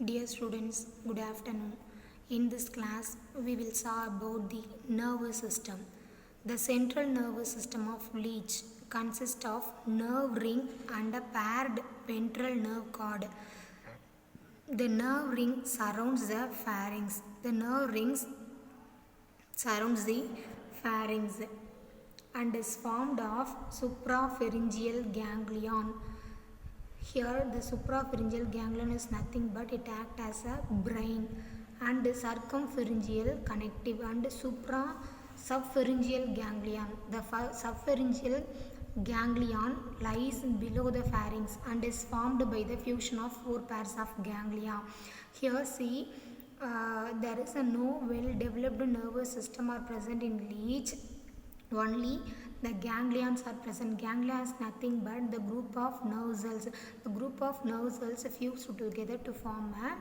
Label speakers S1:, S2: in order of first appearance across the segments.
S1: Dear students, good afternoon. In this class, we will saw about the nervous system. The central nervous system of leech consists of nerve ring and a paired ventral nerve cord. The nerve ring surrounds the pharynx. The nerve rings surrounds the pharynx and is formed of suprapharyngeal ganglion. Here the suprapharyngeal ganglion is nothing but it acts as a brain, and circumpharyngeal connective and subpharyngeal ganglion. The subpharyngeal ganglion lies below the pharynx and is formed by the fusion of four pairs of ganglia. Here see there is no well developed nervous system are present in leech. Only the ganglions are present. Ganglia is nothing but the group of nerve cells. The group of nerve cells fused together to form a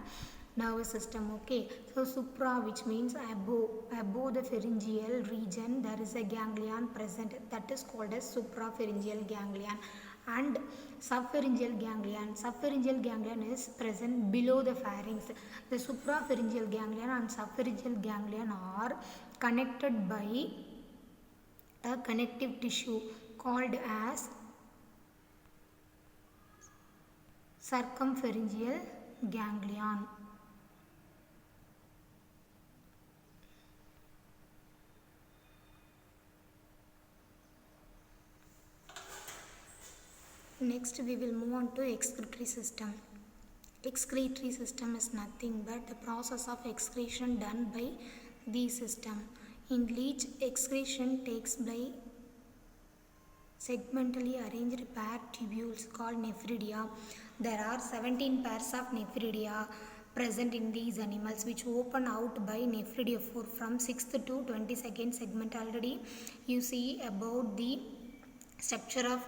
S1: nervous system. Okay, so supra, which means above the pharyngeal region, there is a ganglion present, that is called as suprapharyngeal ganglion. And subpharyngeal ganglion is present below the pharynx. The suprapharyngeal ganglion and subpharyngeal ganglion are connected by a connective tissue called as circumpharyngeal ganglion. Next we will move on to excretory system. Excretory system is nothing but the process of excretion done by the system. In leech, excretion takes by segmentally arranged paired tubules called nephridia. There are 17 pairs of nephridia present in these animals, which open out by nephridiophore from 6th to 22nd segment. Already you see about the structure of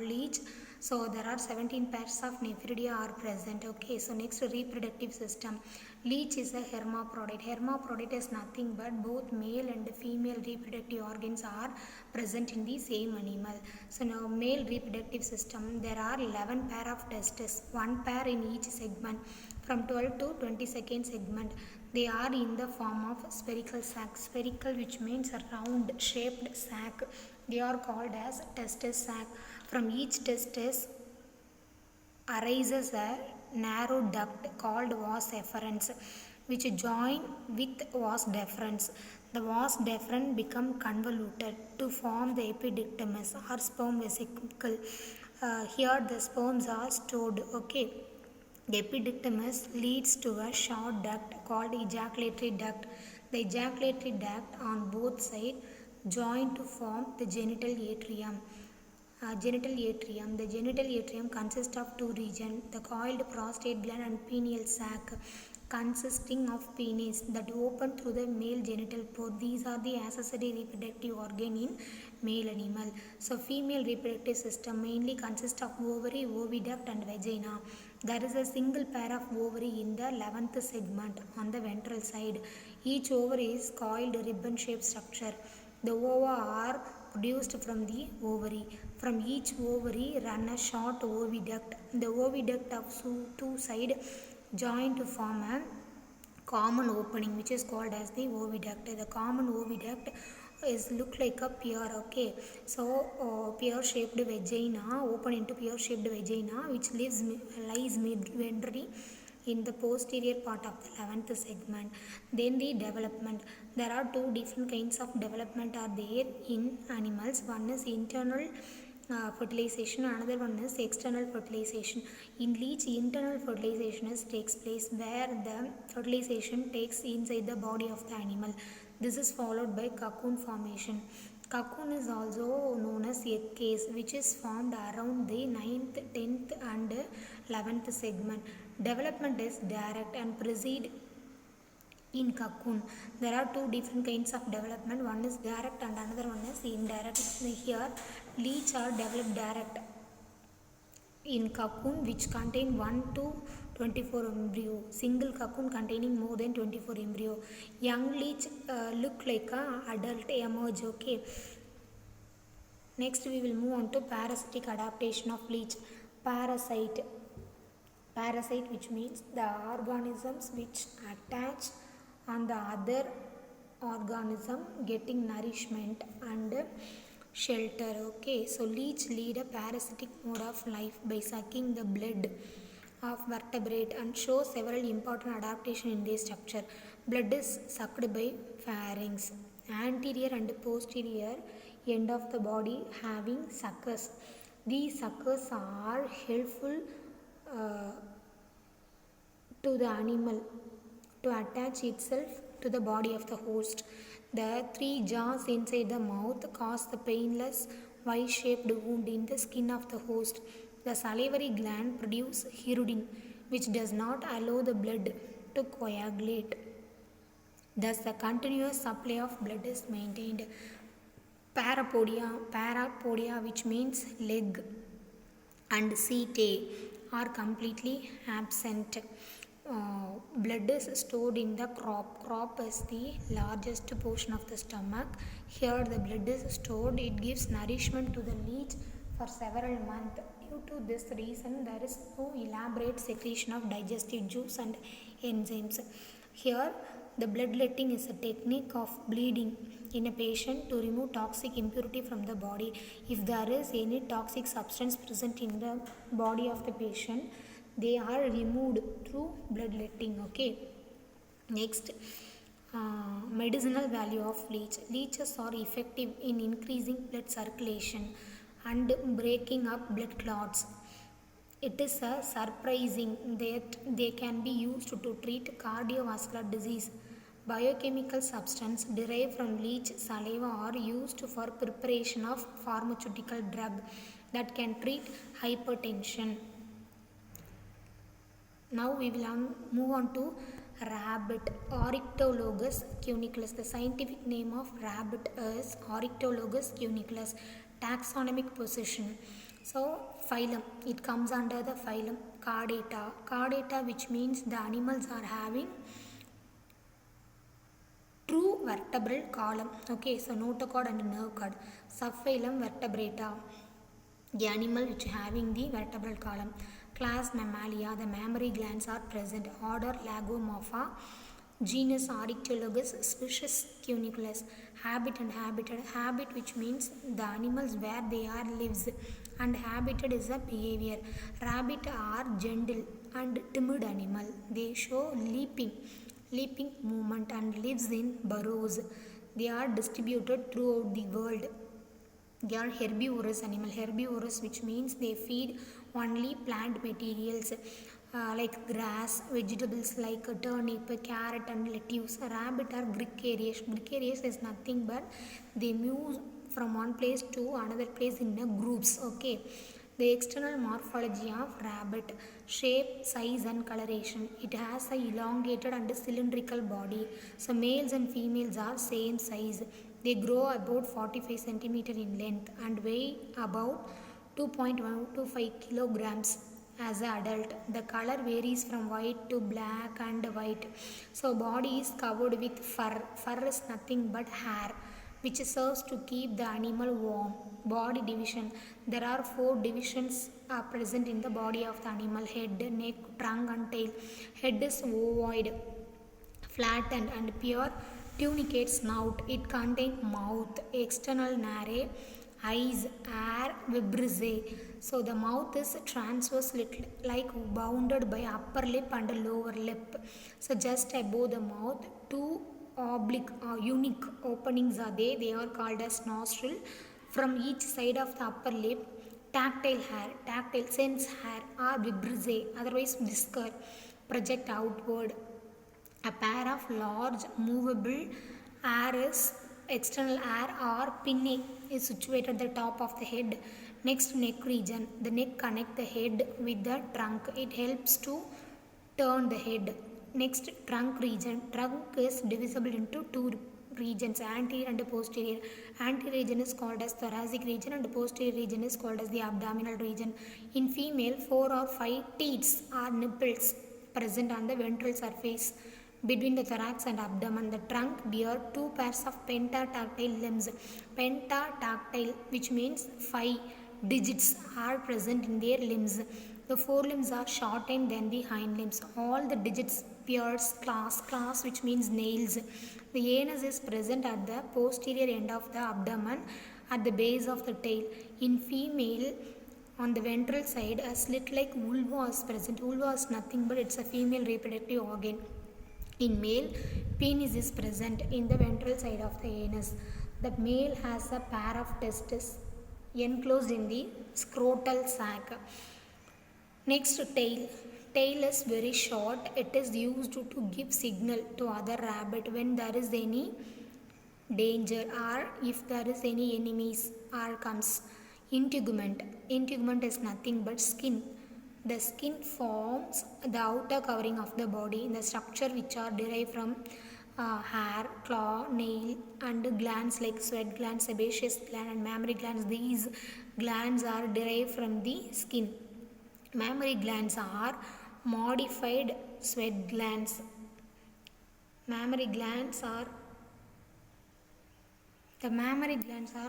S1: leech. So there are 17 pairs of nephridia are present. Okay, so next, reproductive system. Leech is a hermaphrodite. Hermaphrodite is nothing but both male and female reproductive organs are present in the same animal. So now male reproductive system, there are 11 pair of testes, one pair in each segment from 12 to 22nd segment. They are in the form of spherical sac. Spherical, which means a round shaped sac. They are called as testis sac. From each testis arises a narrow duct called vas efferents, which join with vas deferens. The vas deferens become convoluted to form the epididymis or sperm vesicle. Here the sperms are stored. Okay. The epididymis leads to a short duct called ejaculatory duct. The ejaculatory duct on both sides join to form the genital atrium. The genital atrium consists of two regions, the coiled prostate gland and pineal sac, consisting of penis that open through the male genital port. These are the accessory reproductive organ in male animal. So female reproductive system mainly consists of ovary, oviduct and vagina. There is a single pair of ovary in the 11th segment on the ventral side. Each ovary is coiled ribbon shaped structure. The ova are produced from the ovary. From each ovary run a short oviduct. The oviduct of two sides join to form a common opening, which is called as the oviduct. The common oviduct is look like a pear. Okay, so pear shaped vagina open into pear shaped vagina, which lies mid-ventrally in the posterior part of the 11th segment. Then the development. There are two different kinds of development are there in animals. One is internal fertilization, another one is external fertilization. In leech, internal fertilization takes place where the fertilization takes inside the body of the animal. This is followed by cocoon formation. Cocoon is also known as egg case, which is formed around the 9th, 10th and 11th segment. Development is direct and proceed in cocoon. There are two different kinds of development. One is direct and another one is indirect. Here, leech are developed direct in cocoon, which contain 1 to 24 embryo. Single cocoon containing more than 24 embryo. Young leech look like a adult emerge. Okay. Next we will move on to parasitic adaptation of leech. Parasite. Parasite, which means the organisms which attach on the other organism getting nourishment and shelter. Okay, so leech lead a parasitic mode of life by sucking the blood of vertebrate and show several important adaptation in their structure. Blood is sucked by pharynx, anterior and posterior end of the body having suckers. These suckers are helpful uh, to the animal to attach itself to the body of the host. The three jaws inside the mouth cause the painless Y-shaped wound in the skin of the host. The salivary gland produces hirudin, which does not allow the blood to coagulate. Thus, the continuous supply of blood is maintained. Parapodia, which means leg, and setae are completely absent. Blood is stored in the crop. Crop is the largest portion of the stomach. Here the blood is stored. It gives nourishment to the leech for several months. Due to this reason, there is no elaborate secretion of digestive juice and enzymes. Here, the bloodletting is a technique of bleeding in a patient to remove toxic impurity from the body. If there is any toxic substance present in the body of the patient, they are removed through bloodletting. Okay. Next, medicinal value of leech. Leeches are effective in increasing blood circulation and breaking up blood clots. It is surprising that they can be used to treat cardiovascular disease. Biochemical substances derived from leech saliva are used for preparation of pharmaceutical drug that can treat hypertension. Now we will move on to rabbit, Oryctologus cuniculus. The scientific name of rabbit is Oryctologus cuniculus. Taxonomic position. So phylum, it comes under the phylum Chordata. Chordata, which means the animals are having true vertebral column. Okay, so notochord and nerve cord. Subphylum Vertebrata, the animal which having the vertebral column. Class Mammalia, the mammary glands are present. Order Lagomorpha. Genus Oryctologus, species Cuniculus. Habit and habitat. Habit, which means the animals where they are lives, and habitat is a behavior. Rabbit are gentle and timid animal. They show leaping movement and lives in burrows. They are distributed throughout the world. They are herbivorous animal. Herbivorous, which means they feed only plant materials like grass, vegetables like turnip, carrot and lettuce. Rabbit are gregarious. Gregarious is nothing but they move from one place to another place in groups. Okay. The external morphology of rabbit: shape, size and coloration. It has a elongated and cylindrical body. So males and females are same size. They grow about 45 centimeter in length and weigh about 2.125 kilograms as an adult. The color varies from white to black and white. So body is covered with fur. Fur is nothing but hair, which serves to keep the animal warm. Body division. There are 4 divisions present in the body of the animal: head, neck, trunk and tail. Head is ovoid, flattened and pure tunicate snout. It contains mouth, external narrae, eyes, air, vibrissae. So the mouth is transverse, like bounded by upper lip and lower lip. So just above the mouth, 2 oblique or unique openings are there. They are called as nostril. From each side of the upper lip, tactile sense hair or vibrissae, otherwise whisker, project outward. A pair of large movable iris, external air or pinnae, is situated at the top of the head. Next, neck region. The neck connects the head with the trunk. It helps to turn the head. Next, trunk region. Trunk is divisible into 2 regions, anterior and posterior. Anterior region is called as thoracic region and posterior region is called as the abdominal region. In female, 4 or 5 teats or nipples present on the ventral surface between the thorax and abdomen. The trunk bears 2 pairs of pentatactile limbs. Pentatactile, which means 5 digits, are present in their limbs. The forelimbs are shortened than the hind limbs. All the digits pierce claws, which means nails. The anus is present at the posterior end of the abdomen at the base of the tail. In female, on the ventral side, a slit-like vulva is present. Vulva is nothing but it's a female reproductive organ. In male, penis is present in the ventral side of the anus. The male has a pair of testes enclosed in the scrotal sac. Next, tail. Tail is very short. It is used to give signal to other rabbit when there is any danger or if there is any enemies or comes. Integument. Integument is nothing but skin. The skin forms the outer covering of the body. The structure which are derived from hair, claw, nail and glands like sweat glands, sebaceous gland and mammary glands. These glands are derived from the skin. Mammary glands are modified sweat glands. Mammary glands are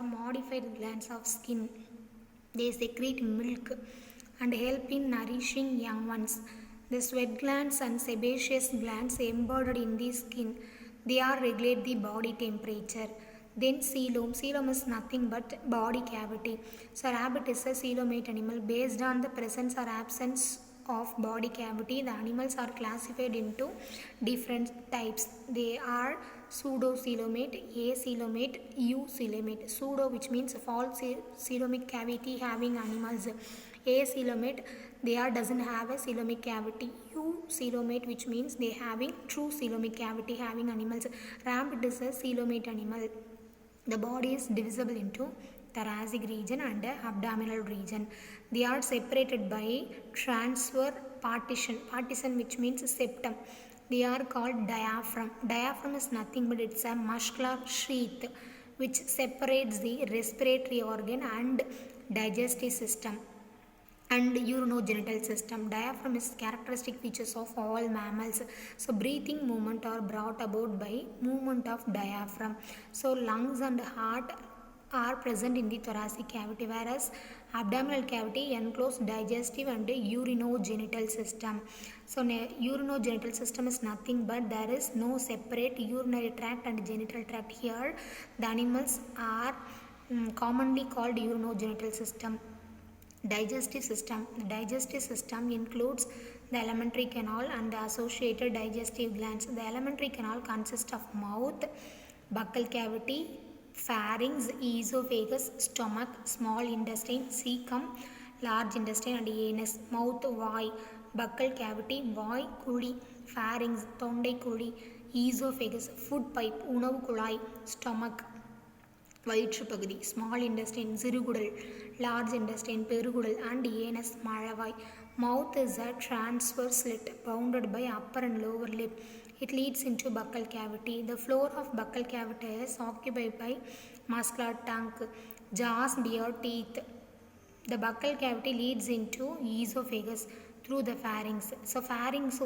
S1: modified glands of skin. They secrete milk and help in nourishing young ones. The sweat glands and sebaceous glands embedded in the skin. They are regulate the body temperature. Then coelom. Coelom is nothing but body cavity. So rabbit is a coelomate animal. Based on the presence or absence of body cavity, the animals are classified into different types. They are pseudocoelomate, acoelomate, eucoelomate. Pseudo, which means false coelomic cavity having animals. Acoelomate, they doesn't have a coelomic cavity. Eucoelomate, which means they having true coelomic cavity having animals. Rabbit is a coelomate animal. The body is divisible into thoracic region and abdominal region. They are separated by transverse partition. Partition, which means septum. They are called diaphragm. Diaphragm is nothing but it's a muscular sheath which separates the respiratory organ and digestive system and urinogenital system. Diaphragm is characteristic features of all mammals. So breathing movement are brought about by movement of diaphragm. So lungs and heart are present in the thoracic cavity, whereas abdominal cavity encloses digestive and urinogenital system. So urinogenital system is nothing but there is no separate urinary tract and genital tract. Here the animals are commonly called urinogenital system. Digestive system. The digestive system includes the alimentary canal and the associated digestive glands. The alimentary canal consists of mouth, buccal cavity, pharynx, esophagus, stomach, small intestine, cecum, large intestine and anus. Mouth, why, buccal cavity, வாய் குழி, pharynx, தொண்டை குழி, esophagus, food pipe, உணவு குழாய், stomach, வயிற்று பகுதி, small intestine, சிறுகுடல், large intestine, பெருகுடல் and anus, மழவாய். Mouth is a transverse slit bounded by upper and lower lip. It leads into buccal cavity. The floor of buccal cavity is occupied by muscular tongue, jaws, beard, teeth. The buccal cavity leads into esophagus through the pharynx. So pharynx,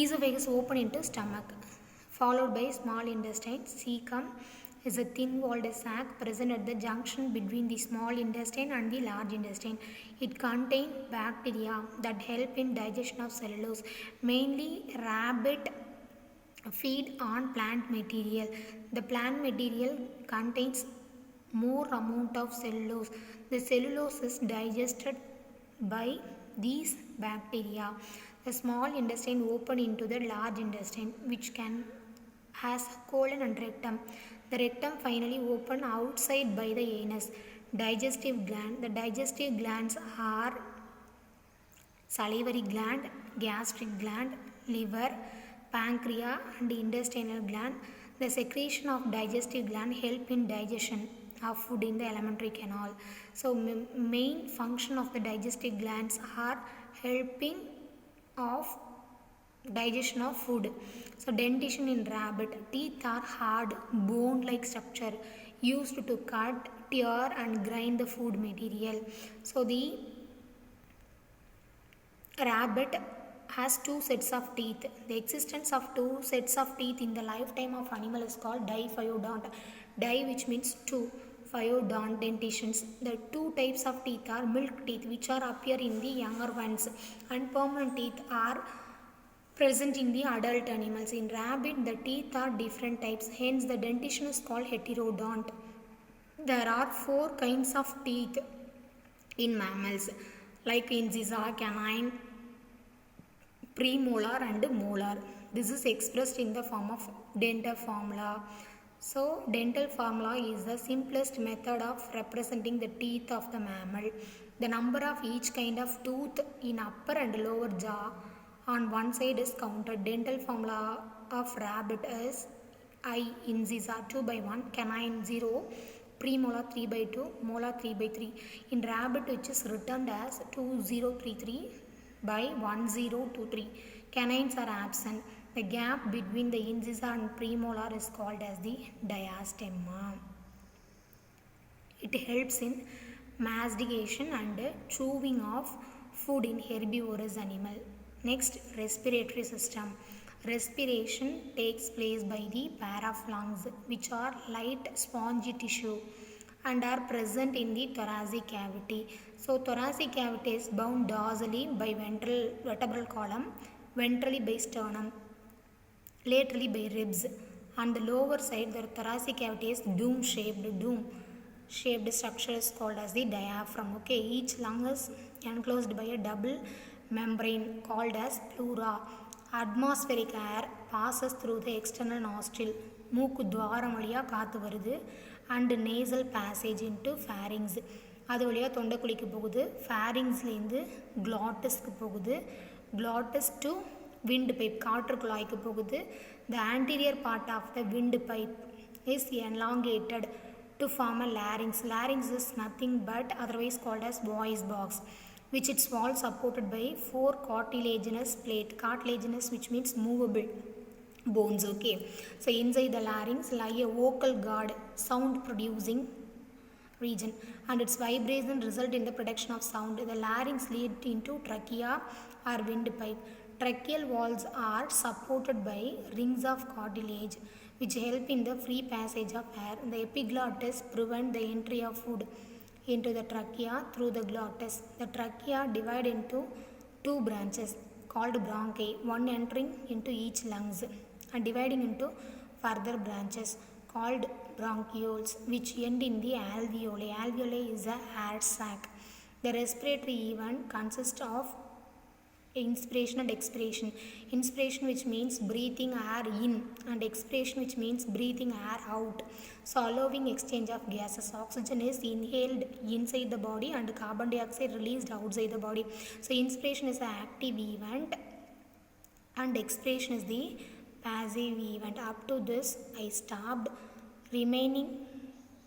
S1: esophagus open into stomach, followed by small intestine. Cecum is a thin-walled sac present at the junction between the small intestine and the large intestine. It contains bacteria that help in digestion of cellulose. Mainly, rabbit feed on plant material. The plant material contains more amount of cellulose. The cellulose is digested by these bacteria. The small intestine open into the large intestine, which has colon and rectum. The rectum finally open outside by the anus. Digestive gland. The digestive glands are salivary gland, gastric gland, liver, pancreas and intestinal gland. The secretion of digestive gland help in digestion of food in the alimentary canal. So main function of the digestive glands are helping of digestion of food. So dentition in rabbit. Teeth are hard bone-like structure used to cut, tear and grind the food material. So the rabbit has two sets of teeth. The existence of two sets of teeth in the lifetime of animal is called diphyodont. Di, which means two. Phyodont dentitions. The two types of teeth are milk teeth, which are appear in the younger ones, and permanent teeth are present in the adult animals. In rabbit, the teeth are different types, hence the dentition is called heterodont. There are four kinds of teeth in mammals, like incisor, canine, premolar and molar. This is expressed in the form of dental formula. So dental formula is the simplest method of representing the teeth of the mammal. The number of each kind of tooth in upper and lower jaw on one side is counted. Dental formula of rabbit is I incisor 2 by 1, canine 0, premolar 3 by 2, molar 3 by 3. In rabbit, which is written as 2033 by 1023. Canines are absent. The gap between the incisor and premolar is called as the diastema. It helps in mastication and chewing of food in herbivorous animal. Next, respiratory system. Respiration takes place by the pair of lungs, which are light spongy tissue and are present in the thoracic cavity. So thoracic cavity is bound dorsally by vertebral column, ventrally by sternum, laterally by ribs. On the lower side, the thoracic cavity is dome-shaped structure is called as the diaphragm. Okay, each lung is enclosed by a double membrane called as pleura. Atmospheric air passes through the external nostril, மூக்கு துவாரம் வழியாக காற்று வருது, and nasal passage into fairings, அது வழியாக தொண்டைக்குழிக்கு போகுது, ஃபேரிங்ஸ்லேருந்து க்ளாட்டஸ்க்கு போகுது, க்ளாட்டஸ் to wind pipe காற்று குழாய்க்கு போகுது. The anterior part of the wind pipe is elongated to form a larynx. Larynx is nothing but otherwise called as voice box, which its wall supported by four cartilaginous plate. Cartilaginous, which means movable bones. Okay, so inside the larynx lie a vocal guard, sound producing region, and its vibration result in the production of sound. The larynx leads into trachea or windpipe. Tracheal walls are supported by rings of cartilage which help in the free passage of air. The epiglottis prevent the entry of food into the trachea through the glottis. The trachea divide into two branches called bronchi, one entering into each lungs and dividing into further branches called bronchioles, which end in the alveoli. Alveoli is a air sac. The respiratory event consists of inspiration and expiration. Inspiration, which means breathing air in, and expiration, which means breathing air out. So allowing exchange of gases. Oxygen is inhaled inside the body and carbon dioxide released outside the body. So inspiration is the active event and expiration is the passive event. Up to this I stopped. Remaining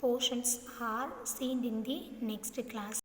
S1: portions are seen in the next class.